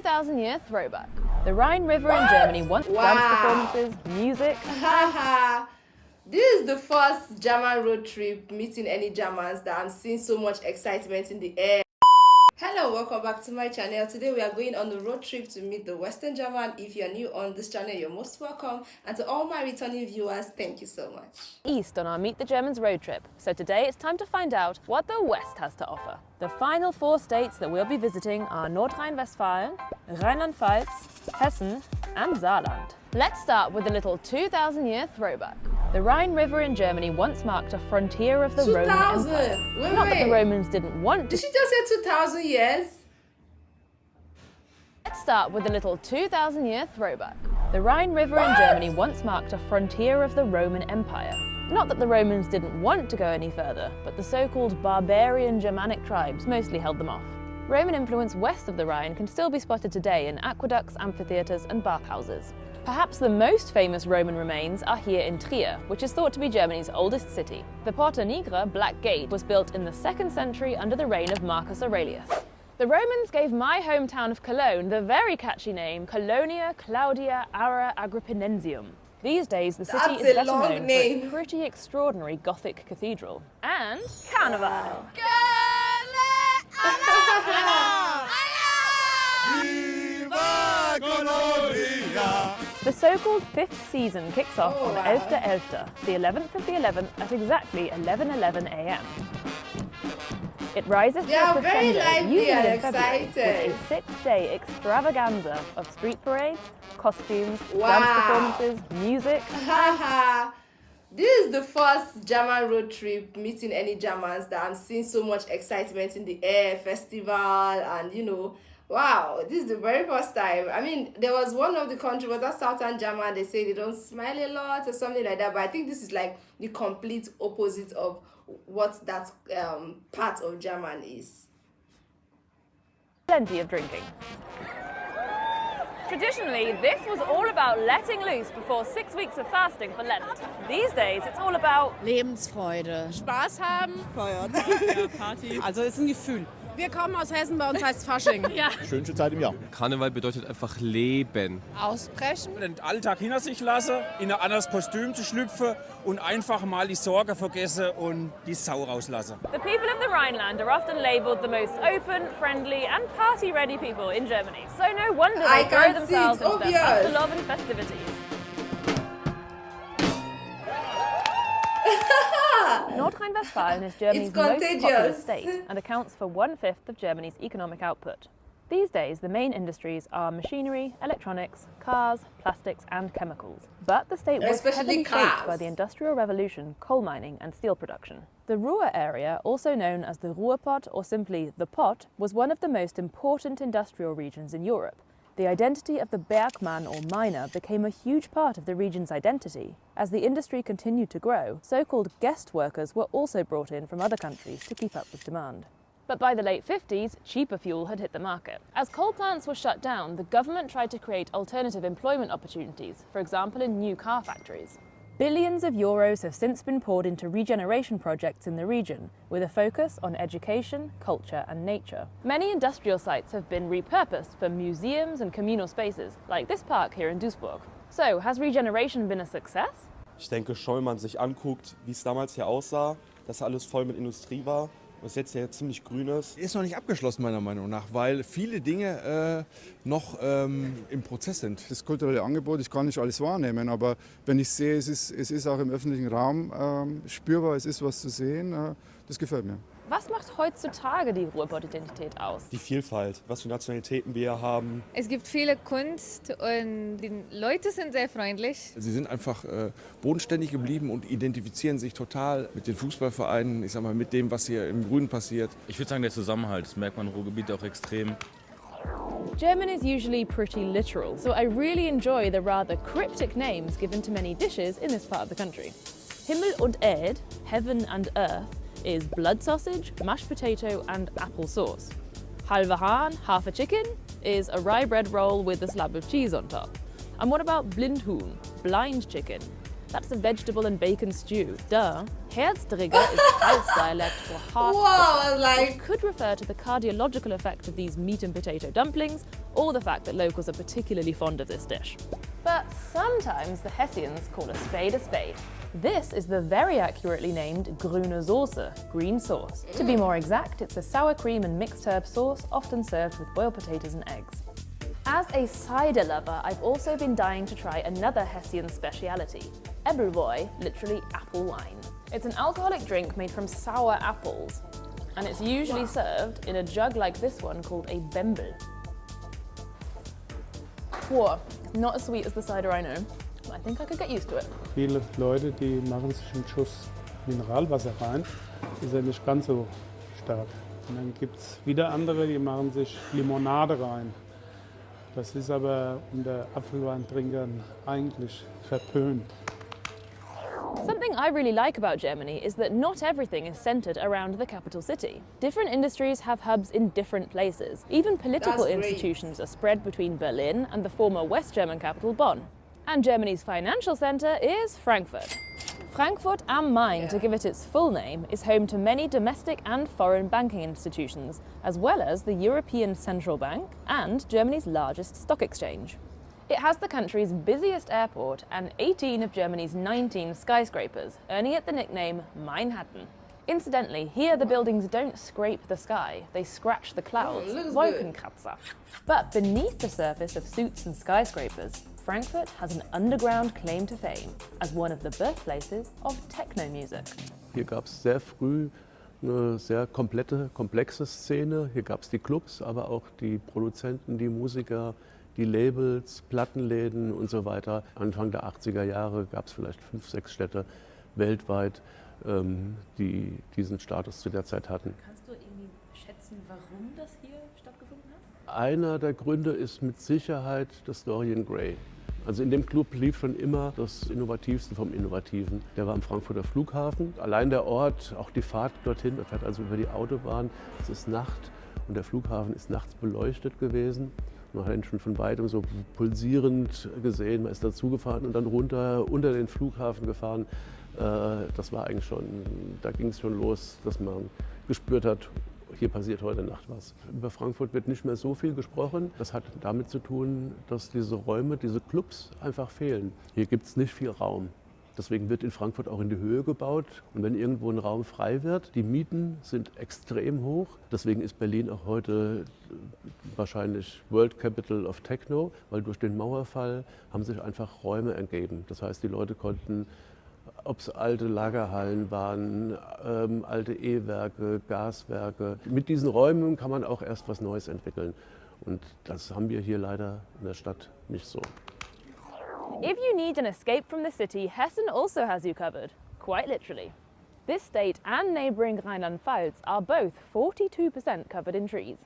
2,000-year throwback. The Rhine River in Germany once dance performances, music. This is the first German road trip meeting any Germans that I'm seeing so much excitement in the air. Hello, welcome back to my channel. Today we are going on a road trip to meet the Western German. If you're new on this channel, you're most welcome. And to all my returning viewers, thank you so much. East on our Meet the Germans road trip. So today it's time to find out what the West has to offer. The final 4 states that we'll be visiting are Nordrhein-Westfalen, Rheinland-Pfalz, Hessen and Saarland. Let's start with a little 2,000-year throwback. The Rhine River in Germany once marked a frontier of the Roman Empire. Not that the Romans didn't want to. Did she just say 2,000 years? Let's start with a little 2,000-year throwback. The Rhine River in Germany once marked a frontier of the Roman Empire. Not that the Romans didn't want to go any further, but the so-called barbarian Germanic tribes mostly held them off. Roman influence west of the Rhine can still be spotted today in aqueducts, amphitheatres and bathhouses. Perhaps the most famous Roman remains are here in Trier, which is thought to be Germany's oldest city. The Porta Nigra, Black Gate, was built in the 2nd century under the reign of Marcus Aurelius. The Romans gave my hometown of Cologne the very catchy name Colonia Claudia Ara Agrippinensium. These days, the city is better known for its pretty extraordinary Gothic cathedral and Carnival. The so-called 5th season kicks off on 11.11, the 11th of the 11th at exactly 11:11 a.m. It rises to a crescendo usually in February with a 6-day extravaganza of street parades, costumes, dance performances, music. This is the first German road trip meeting any Germans that I'm seeing so much excitement in the air, festival, and wow, this is the very first time. I mean, there was one of the countries, was that Southern German, they say they don't smile a lot or something like that, but I think this is like the complete opposite of what that part of German is. Plenty of drinking. Traditionally, this was all about letting loose before 6 weeks of fasting for Lent. These days, it's all about Lebensfreude. Spaß haben. Feiern. Ja, Party. Also ist ein Gefühl. Wir kommen aus Hessen, bei uns heißt Fasching. Ja. Schönste Zeit im Jahr. Karneval bedeutet einfach Leben. Ausbrechen. Den Alltag hinter sich lassen, in ein anderes Kostüm zu schlüpfen und einfach mal die Sorge vergessen und die Sau rauslassen. The people of the Rhineland are often labelled the most open, friendly and party-ready people in Germany. So no wonder they throw themselves into their faste love and festivities. Nordrhein-Westfalen is Germany's most populous state and accounts for 1/5 of Germany's economic output. These days, the main industries are machinery, electronics, cars, plastics and chemicals. But the state was heavily shaped by the Industrial Revolution, coal mining and steel production. The Ruhr area, also known as the Ruhrpott or simply the Pott, was one of the most important industrial regions in Europe. The identity of the Bergmann or miner became a huge part of the region's identity. As the industry continued to grow, so-called guest workers were also brought in from other countries to keep up with demand. But by the late 50s, cheaper fuel had hit the market. As coal plants were shut down, the government tried to create alternative employment opportunities, for example in new car factories. Billions of euros have since been poured into regeneration projects in the region, with a focus on education, culture and nature. Many industrial sites have been repurposed for museums and communal spaces, like this park here in Duisburg. So, has regeneration been a success? Ich denke schon, wenn man sich anguckt, wie es damals hier aussah, dass alles voll mit Industrie war, was jetzt ja ziemlich grün ist. Ist noch nicht abgeschlossen meiner Meinung nach, weil viele Dinge noch im Prozess sind. Das kulturelle Angebot, ich kann nicht alles wahrnehmen, aber wenn ich sehe, es ist auch im öffentlichen Raum spürbar, es ist was zu sehen, das gefällt mir. Was macht heutzutage die Ruhrpott-Identität aus? Die Vielfalt, was für Nationalitäten wir haben. Es gibt viele Kunst und die Leute sind sehr freundlich. Sie sind einfach bodenständig geblieben und identifizieren sich total mit den Fußballvereinen, ich sag mal, mit dem, was hier im Grünen passiert. Ich würde sagen, der Zusammenhalt, das merkt man im Ruhrgebiet auch extrem. German is usually pretty literal, so I really enjoy the rather cryptic names given to many dishes in this part of the country. Himmel und Erd, heaven and earth, is blood sausage, mashed potato and apple sauce. Halve Hahn, half a chicken, is a rye bread roll with a slab of cheese on top. And what about Blindhuhn, blind chicken? That's a vegetable and bacon stew. Duh. Herzdrigger is Pfalz dialect for heart. Whoa, like... It could refer to the cardiological effect of these meat and potato dumplings, or the fact that locals are particularly fond of this dish. But sometimes the Hessians call a spade a spade. This is the very accurately named grüne Soße, green sauce. To be more exact, it's a sour cream and mixed herb sauce often served with boiled potatoes and eggs. As a cider lover, I've also been dying to try another Hessian speciality, Ebbelwoi, literally apple wine. It's an alcoholic drink made from sour apples, and it's usually served in a jug like this one called a Bembel. Whoa, not as sweet as the cider I know. I think I could get used to it. Viele Leute, die machen sich einen Schuss Mineralwasser rein, ist ja nicht ganz so stark. Und dann gibt es wieder andere, die machen sich Limonade rein. Das ist aber unter Apfelweintrinkern eigentlich verpönt. Something I really like about Germany is that not everything is centred around the capital city. Different industries have hubs in different places. Even political institutions are spread between Berlin and the former West German capital Bonn. And Germany's financial centre is Frankfurt. Frankfurt am Main, to give it its full name, is home to many domestic and foreign banking institutions, as well as the European Central Bank and Germany's largest stock exchange. It has the country's busiest airport and 18 of Germany's 19 skyscrapers, earning it the nickname Manhattan. Incidentally, here the buildings don't scrape the sky, they scratch the clouds, Wolkenkratzer. But beneath the surface of suits and skyscrapers, Frankfurt has an underground claim to fame as one of the birthplaces of techno music. Hier gab es sehr früh eine sehr komplexe Szene. Hier gab es die Clubs, aber auch die Produzenten, die Musiker, die Labels, Plattenläden und so weiter. Anfang der 80er Jahre gab es vielleicht 5, 6 Städte weltweit, die diesen Status zu der Zeit hatten. Kannst du irgendwie schätzen, warum das hier stattgefunden hat? Einer der Gründe ist mit Sicherheit das Dorian Gray. Also in dem Club lief schon immer das Innovativste vom Innovativen. Der war am Frankfurter Flughafen. Allein der Ort, auch die Fahrt dorthin, man fährt also über die Autobahn, es ist Nacht und der Flughafen ist nachts beleuchtet gewesen. Man hat ihn schon von weitem so pulsierend gesehen, man ist dazugefahren und dann runter unter den Flughafen gefahren. Das war eigentlich schon, da ging es schon los, dass man gespürt hat, hier passiert heute Nacht was. Über Frankfurt wird nicht mehr so viel gesprochen. Das hat damit zu tun, dass diese Räume, diese Clubs einfach fehlen. Hier gibt es nicht viel Raum. Deswegen wird in Frankfurt auch in die Höhe gebaut. Und wenn irgendwo ein Raum frei wird, die Mieten sind extrem hoch. Deswegen ist Berlin auch heute wahrscheinlich World Capital of Techno, weil durch den Mauerfall haben sich einfach Räume ergeben. Das heißt, die Leute konnten, ob es alte Lagerhallen waren, alte E-Werke, Gaswerke. Mit diesen Räumen kann man auch erst was Neues entwickeln. Und das haben wir hier leider in der Stadt nicht so. If you need an escape from the city, Hessen also has you covered, quite literally. This state and neighbouring Rheinland-Pfalz are both 42% covered in trees.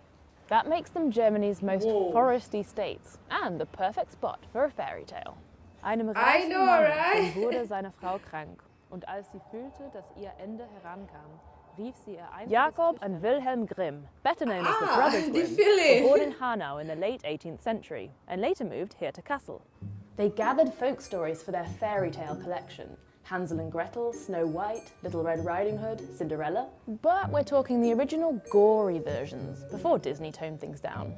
That makes them Germany's most foresty states and the perfect spot for a fairy tale. Einem reichen Mann wurde seine Frau krank und als sie fühlte, dass ihr Ende herankam, rief sie ihr einziges Jakob and Wilhelm Grimm, better known as the Brothers Grimm, were born in Hanau in the late 18th century and later moved here to Kassel. They gathered folk stories for their fairy tale collection. Hansel and Gretel, Snow White, Little Red Riding Hood, Cinderella. But we're talking the original gory versions, before Disney toned things down.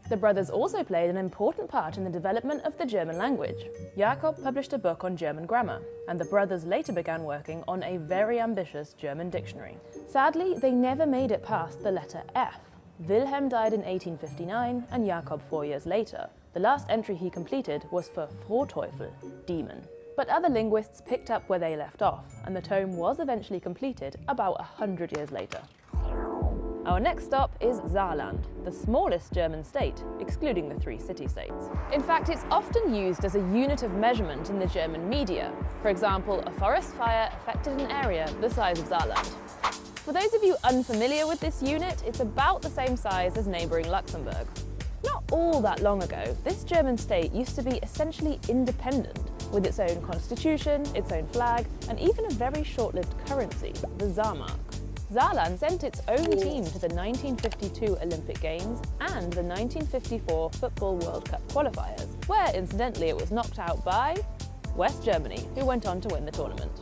The brothers also played an important part in the development of the German language. Jakob published a book on German grammar, and the brothers later began working on a very ambitious German dictionary. Sadly, they never made it past the letter F. Wilhelm died in 1859 and Jakob 4 years later. The last entry he completed was for Frohteufel, demon. But other linguists picked up where they left off, and the tome was eventually completed about 100 years later. Our next stop is Saarland, the smallest German state, excluding the 3 city-states. In fact, it's often used as a unit of measurement in the German media. For example, a forest fire affected an area the size of Saarland. For those of you unfamiliar with this unit, it's about the same size as neighbouring Luxembourg. Not all that long ago, this German state used to be essentially independent, with its own constitution, its own flag, and even a very short-lived currency, the Saarmark. Saarland sent its own team to the 1952 Olympic Games and the 1954 Football World Cup qualifiers, where incidentally it was knocked out by West Germany, who went on to win the tournament.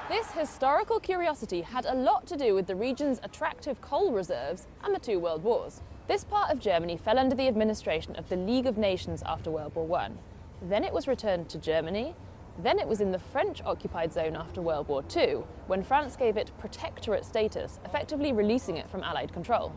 This historical curiosity had a lot to do with the region's attractive coal reserves and the 2 world wars. This part of Germany fell under the administration of the League of Nations after World War I. Then it was returned to Germany. Then it was in the French-occupied zone after World War II, when France gave it protectorate status, effectively releasing it from Allied control.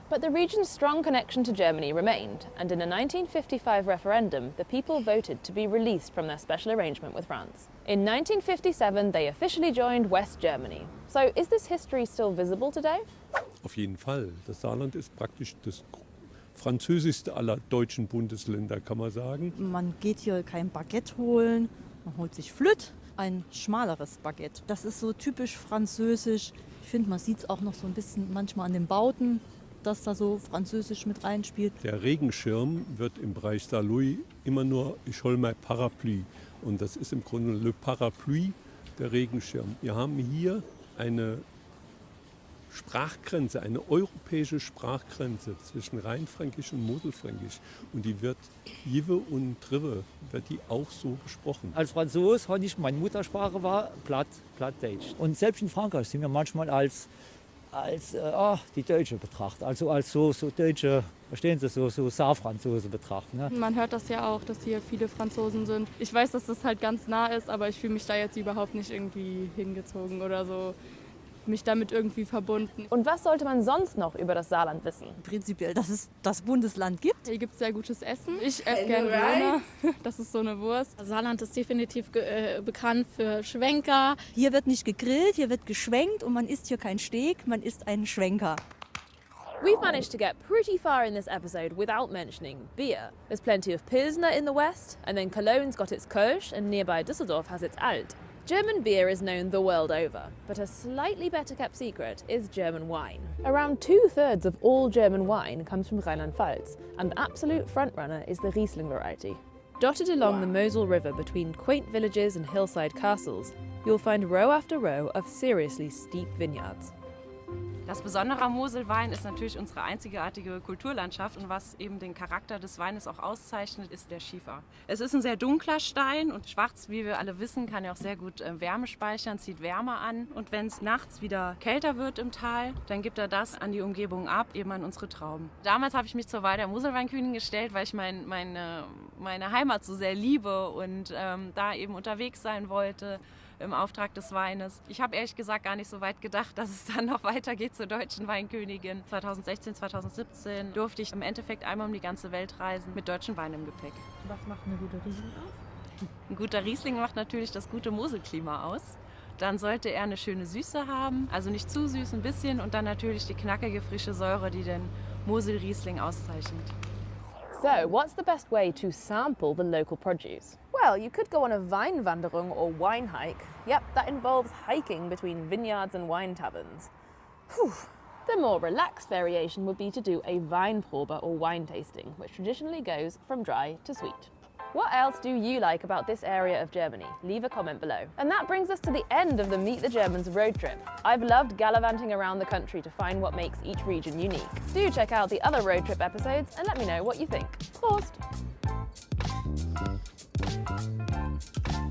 But the region's strong connection to Germany remained, and in a 1955 referendum, the people voted to be released from their special arrangement with France. In 1957, they officially joined West Germany. So is this history still visible today? Auf jeden Fall. Das Saarland ist praktisch das französischste aller deutschen Bundesländer, kann man sagen. Man geht hier kein Baguette holen, man holt sich Flöt, ein schmaleres Baguette. Das ist so typisch französisch. Ich finde, man sieht es auch noch so ein bisschen manchmal an den Bauten, dass da so französisch mit reinspielt. Der Regenschirm wird im Bereich Saarlouis immer nur ich hol mein Parapluie. Und das ist im Grunde le Parapluie, der Regenschirm. Wir haben hier eine Sprachgrenze, eine europäische Sprachgrenze zwischen Rheinfränkisch und Moselfränkisch. Und die wird Jive und Trive, wird die auch so gesprochen. Als Franzose hatte ich, meine Muttersprache war Plattdeutsch. Und selbst in Frankreich sind wir manchmal als die Deutsche betrachtet, also als so Deutsche, verstehen Sie, so Saarfranzose betrachten. Ne? Man hört das ja auch, dass hier viele Franzosen sind. Ich weiß, dass das halt ganz nah ist, aber ich fühle mich da jetzt überhaupt nicht irgendwie hingezogen oder so, mich damit irgendwie verbunden. Und was sollte man sonst noch über das Saarland wissen? Prinzipiell, dass es das Bundesland gibt. Hier gibt es sehr gutes Essen. Ich esse gerne Döner. Das ist so eine Wurst. Saarland ist definitiv bekannt für Schwenker. Hier wird nicht gegrillt, hier wird geschwenkt und man isst hier kein Steak, man isst einen Schwenker. We've managed to get pretty far in this episode without mentioning beer. There's plenty of Pilsner in the west, and then Cologne's got its Kölsch, and nearby Düsseldorf has its Alt. German beer is known the world over, but a slightly better kept secret is German wine. Around 2/3 of all German wine comes from Rheinland-Pfalz, and the absolute frontrunner is the Riesling variety. Dotted along the Mosel River between quaint villages and hillside castles, you'll find row after row of seriously steep vineyards. Das Besondere am Moselwein ist natürlich unsere einzigartige Kulturlandschaft und was eben den Charakter des Weines auch auszeichnet, ist der Schiefer. Es ist ein sehr dunkler Stein und schwarz, wie wir alle wissen, kann ja auch sehr gut Wärme speichern, zieht Wärme an. Und wenn es nachts wieder kälter wird im Tal, dann gibt er das an die Umgebung ab, eben an unsere Trauben. Damals habe ich mich zur Wahl der Moselweinkönigin gestellt, weil ich meine Heimat so sehr liebe und da eben unterwegs sein wollte im Auftrag des Weines. Ich habe ehrlich gesagt gar nicht so weit gedacht, dass es dann noch weitergeht zur deutschen Weinkönigin. 2016, 2017 durfte ich im Endeffekt einmal um die ganze Welt reisen mit deutschem Wein im Gepäck. Was macht eine gute Riesling aus? Ein guter Riesling macht natürlich das gute Moselklima aus. Dann sollte er eine schöne Süße haben, also nicht zu süß, ein bisschen. Und dann natürlich die knackige, frische Säure, die den Moselriesling auszeichnet. So, what's the best way to sample the local produce? Well, you could go on a Weinwanderung or wine hike. Yep, that involves hiking between vineyards and wine taverns. Whew. The more relaxed variation would be to do a Weinprobe or wine tasting, which traditionally goes from dry to sweet. What else do you like about this area of Germany? Leave a comment below. And that brings us to the end of the Meet the Germans road trip. I've loved gallivanting around the country to find what makes each region unique. Do check out the other road trip episodes and let me know what you think. Prost!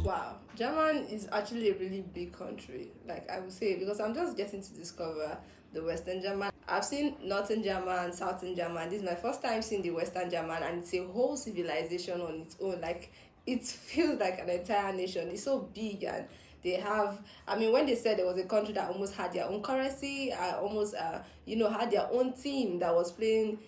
Wow, German is actually a really big country, like I would say, because I'm just getting to discover the Western German. I've seen Northern German, Southern German. This is my first time seeing the Western German, and it's a whole civilization on its own. Like, it feels like an entire nation. It's so big, and they have, I mean, when they said there was a country that almost had their own currency, almost, had their own team that was playing,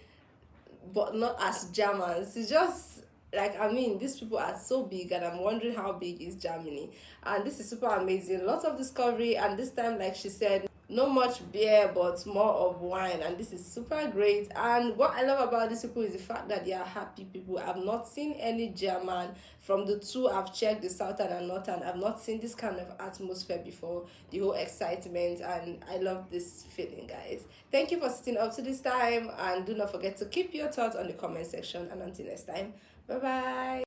but not as Germans. It's just, like, I mean, these people are so big, and I'm wondering how big is Germany. And this is super amazing. Lots of discovery, and this time, like she said, not much beer, but more of wine, and this is super great. And what I love about these people is the fact that they are happy people. I've not seen any German from the two I've checked, the Southern and Northern. I've not seen this kind of atmosphere before, the whole excitement, and I love this feeling, guys. Thank you for sitting up to this time, and do not forget to keep your thoughts on the comment section, and until next time, bye bye.